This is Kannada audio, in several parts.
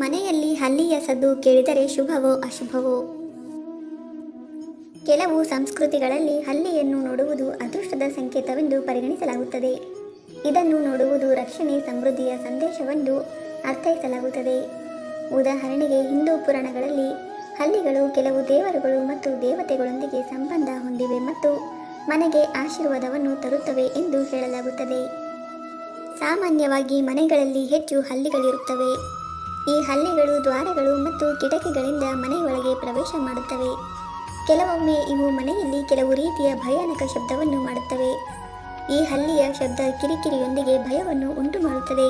ಮನೆಯಲ್ಲಿ ಹಲ್ಲಿಯ ಸದ್ದು ಕೇಳಿದರೆ ಶುಭವೋ ಅಶುಭವೋ? ಕೆಲವು ಸಂಸ್ಕೃತಿಗಳಲ್ಲಿ ಹಲ್ಲಿಯನ್ನು ನೋಡುವುದು ಅದೃಷ್ಟದ ಸಂಕೇತವೆಂದು ಪರಿಗಣಿಸಲಾಗುತ್ತದೆ. ಇದನ್ನು ನೋಡುವುದು ರಕ್ಷಣೆ, ಸಮೃದ್ಧಿಯ ಸಂದೇಶವೆಂದು ಅರ್ಥೈಸಲಾಗುತ್ತದೆ. ಉದಾಹರಣೆಗೆ, ಹಿಂದೂ ಪುರಾಣಗಳಲ್ಲಿ ಹಲ್ಲಿಗಳು ಕೆಲವು ದೇವರುಗಳು ಮತ್ತು ದೇವತೆಗಳೊಂದಿಗೆ ಸಂಬಂಧ ಹೊಂದಿವೆ ಮತ್ತು ಮನೆಗೆ ಆಶೀರ್ವಾದವನ್ನು ತರುತ್ತವೆ ಎಂದು ಹೇಳಲಾಗುತ್ತದೆ. ಸಾಮಾನ್ಯವಾಗಿ ಮನೆಗಳಲ್ಲಿ ಹೆಚ್ಚು ಹಲ್ಲಿಗಳಿರುತ್ತವೆ. ಈ ಹಲ್ಲಿಗಳು ದ್ವಾರಗಳು ಮತ್ತು ಕಿಟಕಿಗಳಿಂದ ಮನೆಯೊಳಗೆ ಪ್ರವೇಶ ಮಾಡುತ್ತವೆ. ಕೆಲವೊಮ್ಮೆ ಇವು ಮನೆಯಲ್ಲಿ ಕೆಲವು ರೀತಿಯ ಭಯಾನಕ ಶಬ್ದವನ್ನು ಮಾಡುತ್ತವೆ. ಈ ಹಲ್ಲಿಯ ಶಬ್ದ ಕಿರಿಕಿರಿಯೊಂದಿಗೆ ಭಯವನ್ನು ಉಂಟುಮಾಡುತ್ತದೆ.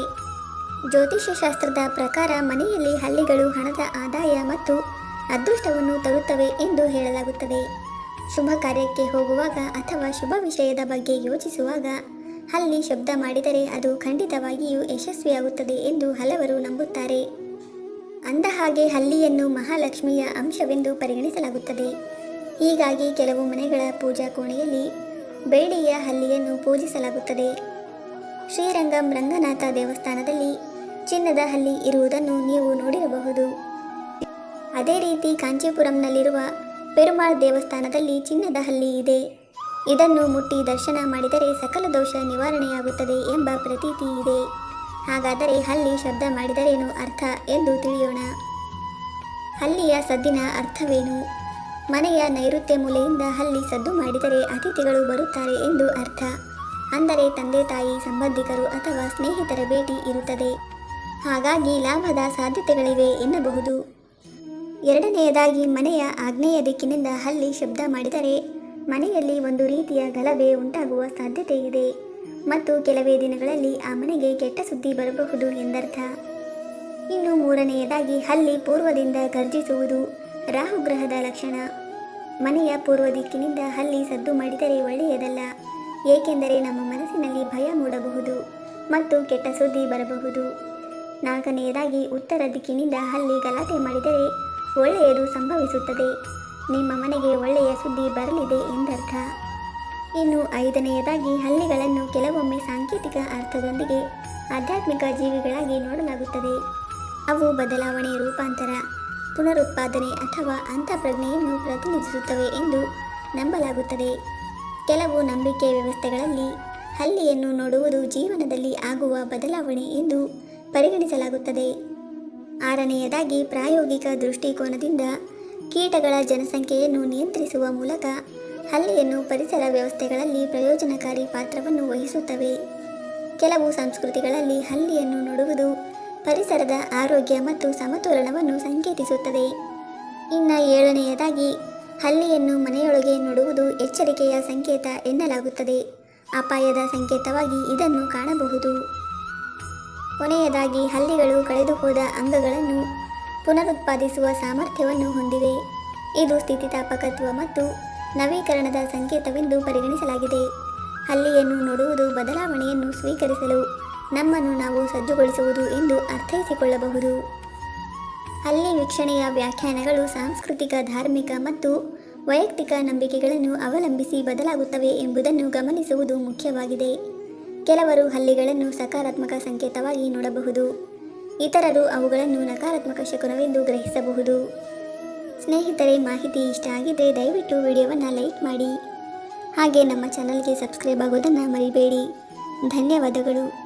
ಜ್ಯೋತಿಷ್ಯ ಶಾಸ್ತ್ರದ ಪ್ರಕಾರ ಮನೆಯಲ್ಲಿ ಹಲ್ಲಿಗಳು ಹಣದ ಆದಾಯ ಮತ್ತು ಅದೃಷ್ಟವನ್ನು ತರುತ್ತವೆ ಎಂದು ಹೇಳಲಾಗುತ್ತದೆ. ಶುಭ ಕಾರ್ಯಕ್ಕೆ ಹೋಗುವಾಗ ಅಥವಾ ಶುಭ ವಿಷಯದ ಬಗ್ಗೆ ಯೋಚಿಸುವಾಗ ಹಲ್ಲಿ ಶಬ್ದ ಮಾಡಿದರೆ ಅದು ಖಂಡಿತವಾಗಿಯೂ ಯಶಸ್ವಿಯಾಗುತ್ತದೆ ಎಂದು ಹಲವರು ನಂಬುತ್ತಾರೆ. ಅಂದಹಾಗೆ ಹಲ್ಲಿಯನ್ನು ಮಹಾಲಕ್ಷ್ಮಿಯ ಅಂಶವೆಂದು ಪರಿಗಣಿಸಲಾಗುತ್ತದೆ. ಹೀಗಾಗಿ ಕೆಲವು ಮನೆಗಳ ಪೂಜಾ ಕೋಣೆಯಲ್ಲಿ ಬೆಳ್ಳಿಯ ಹಲ್ಲಿಯನ್ನು ಪೂಜಿಸಲಾಗುತ್ತದೆ. ಶ್ರೀರಂಗಂ ರಂಗನಾಥ ದೇವಸ್ಥಾನದಲ್ಲಿ ಚಿನ್ನದ ಹಲ್ಲಿ ಇರುವುದನ್ನು ನೀವು ನೋಡಿರಬಹುದು. ಅದೇ ರೀತಿ ಕಾಂಚೀಪುರಂನಲ್ಲಿರುವ ಪೆರುಮಾಳ್ ದೇವಸ್ಥಾನದಲ್ಲಿ ಚಿನ್ನದ ಹಲ್ಲಿ ಇದೆ. ಇದನ್ನು ಮುಟ್ಟಿ ದರ್ಶನ ಮಾಡಿದರೆ ಸಕಲ ದೋಷ ನಿವಾರಣೆಯಾಗುತ್ತದೆ ಎಂಬ ಪ್ರತೀತಿ ಇದೆ. ಹಾಗಾದರೆ ಹಲ್ಲಿ ಶಬ್ದ ಮಾಡಿದರೇನು ಅರ್ಥ ಎಂದು ತಿಳಿಯೋಣ. ಹಲ್ಲಿಯ ಸದ್ದಿನ ಅರ್ಥವೇನು? ಮನೆಯ ನೈಋತ್ಯ ಮೂಲೆಯಿಂದ ಹಲ್ಲಿ ಸದ್ದು ಮಾಡಿದರೆ ಅತಿಥಿಗಳು ಬರುತ್ತಾರೆ ಎಂದು ಅರ್ಥ. ಅಂದರೆ ತಂದೆ ತಾಯಿ, ಸಂಬಂಧಿಕರು ಅಥವಾ ಸ್ನೇಹಿತರ ಭೇಟಿ ಇರುತ್ತದೆ. ಹಾಗಾಗಿ ಲಾಭದ ಸಾಧ್ಯತೆಗಳಿವೆ ಎನ್ನಬಹುದು. ಎರಡನೆಯದಾಗಿ, ಮನೆಯ ಆಗ್ನೇಯ ದಿಕ್ಕಿನಿಂದ ಹಲ್ಲಿ ಶಬ್ದ ಮಾಡಿದರೆ ಮನೆಯಲ್ಲಿ ಒಂದು ರೀತಿಯ ಗಲಭೆ ಉಂಟಾಗುವ ಸಾಧ್ಯತೆ ಇದೆ ಮತ್ತು ಕೆಲವೇ ದಿನಗಳಲ್ಲಿ ಆ ಮನೆಗೆ ಕೆಟ್ಟ ಸುದ್ದಿ ಬರಬಹುದು ಎಂದರ್ಥ. ಇನ್ನು ಮೂರನೆಯದಾಗಿ, ಹಲ್ಲಿ ಪೂರ್ವದಿಂದ ಗರ್ಜಿಸುವುದು ರಾಹುಗ್ರಹದ ಲಕ್ಷಣ. ಮನೆಯ ಪೂರ್ವ ದಿಕ್ಕಿನಿಂದ ಹಲ್ಲಿ ಸದ್ದು ಮಾಡಿದರೆ ಒಳ್ಳೆಯದಲ್ಲ, ಏಕೆಂದರೆ ನಮ್ಮ ಮನಸ್ಸಿನಲ್ಲಿ ಭಯ ಮೂಡಬಹುದು ಮತ್ತು ಕೆಟ್ಟ ಸುದ್ದಿ ಬರಬಹುದು. ನಾಲ್ಕನೆಯದಾಗಿ, ಉತ್ತರ ದಿಕ್ಕಿನಿಂದ ಹಲ್ಲಿ ಗಲಾಟೆ ಮಾಡಿದರೆ ಒಳ್ಳೆಯದು ಸಂಭವಿಸುತ್ತದೆ, ನಿಮ್ಮ ಮನೆಗೆ ಒಳ್ಳೆಯ ಸುದ್ದಿ ಬರಲಿದೆ ಎಂದರ್ಥ. ಇನ್ನು ಐದನೆಯದಾಗಿ, ಹಲ್ಲಿಗಳನ್ನು ಕೆಲವೊಮ್ಮೆ ಸಾಂಕೇತಿಕ ಅರ್ಥದೊಂದಿಗೆ ಆಧ್ಯಾತ್ಮಿಕ ಜೀವಿಗಳಾಗಿ ನೋಡಲಾಗುತ್ತದೆ. ಅವು ಬದಲಾವಣೆ, ರೂಪಾಂತರ, ಪುನರುತ್ಪಾದನೆ ಅಥವಾ ಅಂತಃಪ್ರಜ್ಞೆಯನ್ನು ಪ್ರತಿನಿಧಿಸುತ್ತವೆ ಎಂದು ನಂಬಲಾಗುತ್ತದೆ. ಕೆಲವು ನಂಬಿಕೆ ವ್ಯವಸ್ಥೆಗಳಲ್ಲಿ ಹಲ್ಲಿಯನ್ನು ನೋಡುವುದು ಜೀವನದಲ್ಲಿ ಆಗುವ ಬದಲಾವಣೆ ಎಂದು ಪರಿಗಣಿಸಲಾಗುತ್ತದೆ. ಆರನೆಯದಾಗಿ, ಪ್ರಾಯೋಗಿಕ ದೃಷ್ಟಿಕೋನದಿಂದ ಕೀಟಗಳ ಜನಸಂಖ್ಯೆಯನ್ನು ನಿಯಂತ್ರಿಸುವ ಮೂಲಕ ಹಲ್ಲಿಯನ್ನು ಪರಿಸರ ವ್ಯವಸ್ಥೆಗಳಲ್ಲಿ ಪ್ರಯೋಜನಕಾರಿ ಪಾತ್ರವನ್ನು ವಹಿಸುತ್ತವೆ. ಕೆಲವು ಸಂಸ್ಕೃತಿಗಳಲ್ಲಿ ಹಲ್ಲಿಯನ್ನು ನೋಡುವುದು ಪರಿಸರದ ಆರೋಗ್ಯ ಮತ್ತು ಸಮತೋಲನವನ್ನು ಸಂಕೇತಿಸುತ್ತದೆ. ಇನ್ನು ಏಳನೆಯದಾಗಿ, ಹಲ್ಲಿಯನ್ನು ಮನೆಯೊಳಗೆ ನೋಡುವುದು ಎಚ್ಚರಿಕೆಯ ಸಂಕೇತ ಎನ್ನಲಾಗುತ್ತದೆ. ಅಪಾಯದ ಸಂಕೇತವಾಗಿ ಇದನ್ನು ಕಾಣಬಹುದು. ಕೊನೆಯದಾಗಿ, ಹಲ್ಲಿಗಳು ಕಳೆದು ಹೋದ ಅಂಗಗಳನ್ನು ಪುನರುತ್ಪಾದಿಸುವ ಸಾಮರ್ಥ್ಯವನ್ನು ಹೊಂದಿವೆ. ಇದು ಸ್ಥಿತಿಸ್ಥಾಪಕತ್ವ ಮತ್ತು ನವೀಕರಣದ ಸಂಕೇತವೆಂದು ಪರಿಗಣಿಸಲಾಗಿದೆ. ಹಲ್ಲಿಯನ್ನು ನೋಡುವುದು ಬದಲಾವಣೆಯನ್ನು ಸ್ವೀಕರಿಸಲು ನಮ್ಮನ್ನು ನಾವು ಸಜ್ಜುಗೊಳಿಸುವುದು ಎಂದು ಅರ್ಥೈಸಿಕೊಳ್ಳಬಹುದು. ಹಲ್ಲಿ ವೀಕ್ಷಣೆಯ ವ್ಯಾಖ್ಯಾನಗಳು ಸಾಂಸ್ಕೃತಿಕ, ಧಾರ್ಮಿಕ ಮತ್ತು ವೈಯಕ್ತಿಕ ನಂಬಿಕೆಗಳನ್ನು ಅವಲಂಬಿಸಿ ಬದಲಾಗುತ್ತವೆ ಎಂಬುದನ್ನು ಗಮನಿಸುವುದು ಮುಖ್ಯವಾಗಿದೆ. ಕೆಲವರು ಹಲ್ಲಿಗಳನ್ನು ಸಕಾರಾತ್ಮಕ ಸಂಕೇತವಾಗಿ ನೋಡಬಹುದು, ಇತರರು ಅವುಗಳನ್ನು ನಕಾರಾತ್ಮಕ ಶಕುನವೆಂದು ಗ್ರಹಿಸಬಹುದು. ಸ್ನೇಹಿತರೆ, ಮಾಹಿತಿ ಇಷ್ಟ ಆಗಿದ್ದರೆ ದಯವಿಟ್ಟು ವಿಡಿಯೋವನ್ನು ಲೈಕ್ ಮಾಡಿ. ಹಾಗೆ ನಮ್ಮ ಚಾನಲ್ಗೆ ಸಬ್ಸ್ಕ್ರೈಬ್ ಆಗೋದನ್ನು ಮರಿಬೇಡಿ. ಧನ್ಯವಾದಗಳು.